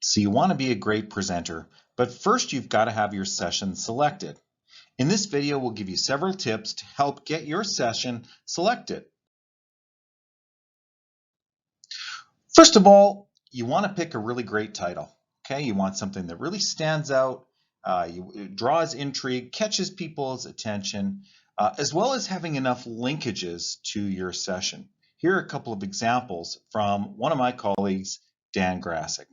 So you want to be a great presenter, but first you've got to have your session selected. In this video, we'll give you several tips to help get your session selected. First of all, you want to pick a really great title. Okay, you want something that really stands out, it draws intrigue, catches people's attention, as well as having enough linkages to your session. Here are a couple of examples from one of my colleagues, Dan Grasick.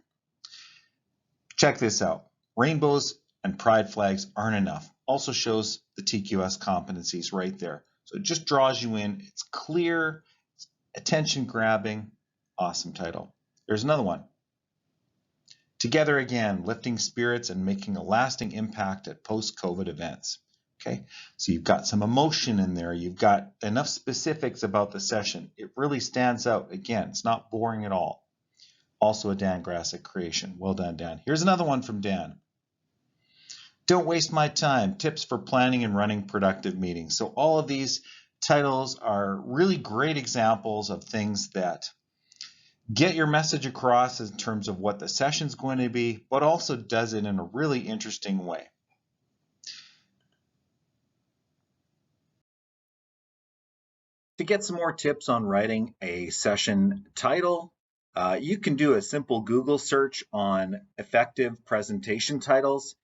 Check this out. Rainbows and pride flags aren't enough. Also shows the TQS competencies right there. So it just draws you in. It's clear, it's attention grabbing. Awesome title. There's another one. Together again, lifting spirits and making a lasting impact at post-COVID events. Okay, so you've got some emotion in there. You've got enough specifics about the session. It really stands out. Again, it's not boring at all. Also a Dan Grasick creation. Well done, Dan. Here's another one from Dan. Don't waste my time. Tips for planning and running productive meetings. So all of these titles are really great examples of things that get your message across in terms of what the session's going to be, but also does it in a really interesting way. To get some more tips on writing a session title, you can do a simple Google search on effective presentation titles.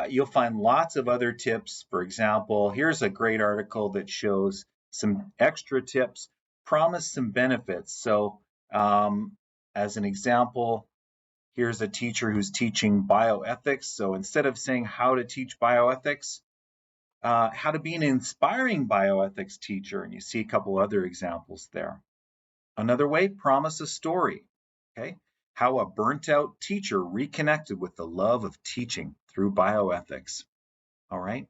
You'll find lots of other tips. For example, here's a great article that shows some extra tips, promise some benefits. So as an example, here's a teacher who's teaching bioethics. So instead of saying how to teach bioethics, how to be an inspiring bioethics teacher, and you see a couple other examples there. Another way, promise a story. Okay, how a burnt out teacher reconnected with the love of teaching through bioethics. All right.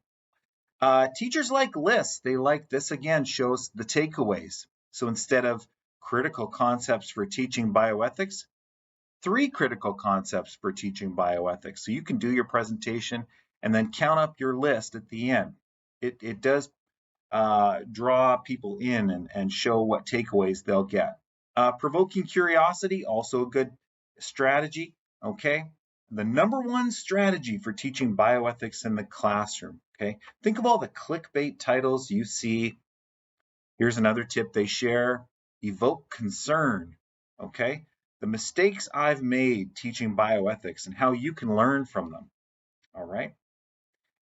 Teachers like lists. They like this again, shows the takeaways. So instead of critical concepts for teaching bioethics, 3 critical concepts for teaching bioethics. So you can do your presentation and then count up your list at the end. It does draw people in and show what takeaways they'll get. Provoking curiosity, also a good strategy, okay? The number one strategy for teaching bioethics in the classroom, okay? Think of all the clickbait titles you see. Here's another tip they share. Evoke concern, okay? The mistakes I've made teaching bioethics and how you can learn from them, all right?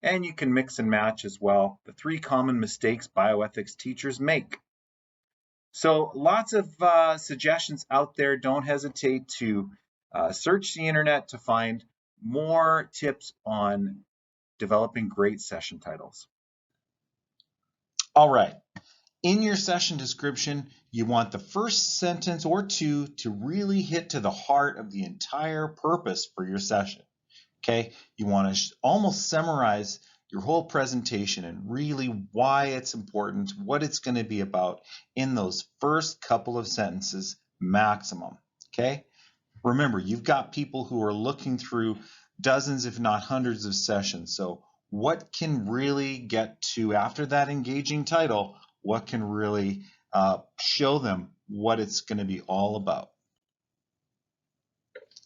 And you can mix and match as well. The 3 common mistakes bioethics teachers make. So lots of suggestions out there. Don't hesitate to search the internet to find more tips on developing great session titles. All right. In your session description, you want the first sentence or 2 to really hit to the heart of the entire purpose for your session. Okay, you want to almost summarize your whole presentation and really why it's important, what it's going to be about in those first couple of sentences maximum. Okay, remember, you've got people who are looking through dozens, if not hundreds of sessions. So what can really get to, after that engaging title, what can really show them what it's going to be all about?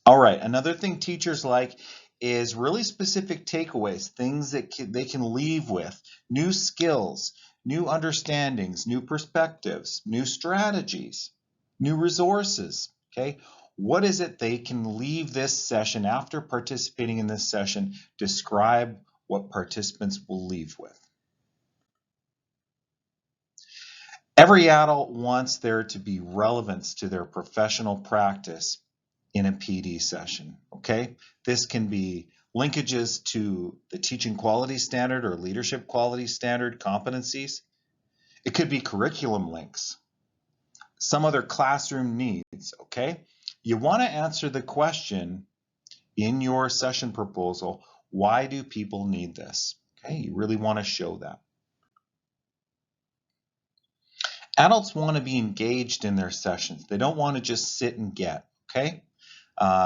All right, another thing teachers like is really specific takeaways, things that they can leave with, new skills, new understandings, new perspectives, new strategies, new resources, okay? What is it they can leave this session after participating in this session? Describe what participants will leave with. Every adult wants there to be relevance to their professional practice in a PD session, okay? This can be linkages to the teaching quality standard or leadership quality standard competencies. It could be curriculum links, some other classroom needs, okay? You want to answer the question in your session proposal, why do people need this? Okay, you really want to show that. Adults want to be engaged in their sessions. They don't want to just sit and get, okay?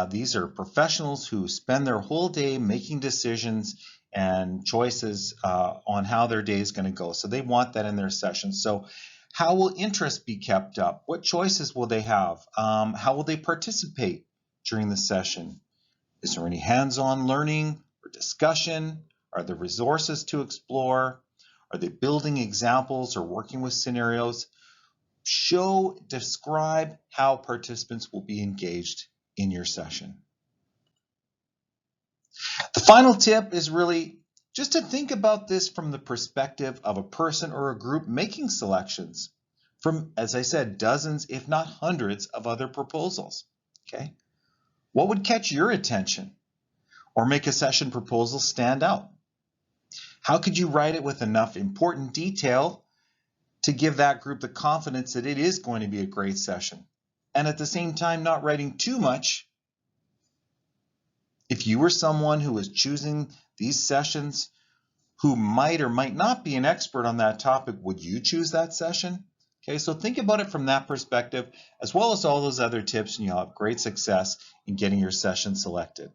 These are professionals who spend their whole day making decisions and choices on how their day is going to go. So they want that in their session. So how will interest be kept up? What choices will they have? How will they participate during the session? Is there any hands-on learning or discussion? Are there resources to explore? Are they building examples or working with scenarios? Describe how participants will be engaged in your session. The final tip is really just to think about this from the perspective of a person or a group making selections from, as I said, dozens, if not hundreds of other proposals. Okay? What would catch your attention or make a session proposal stand out? How could you write it with enough important detail to give that group the confidence that it is going to be a great session? And at the same time, not writing too much. If you were someone who was choosing these sessions, who might or might not be an expert on that topic, would you choose that session? Okay, so think about it from that perspective, as well as all those other tips, and you'll have great success in getting your session selected.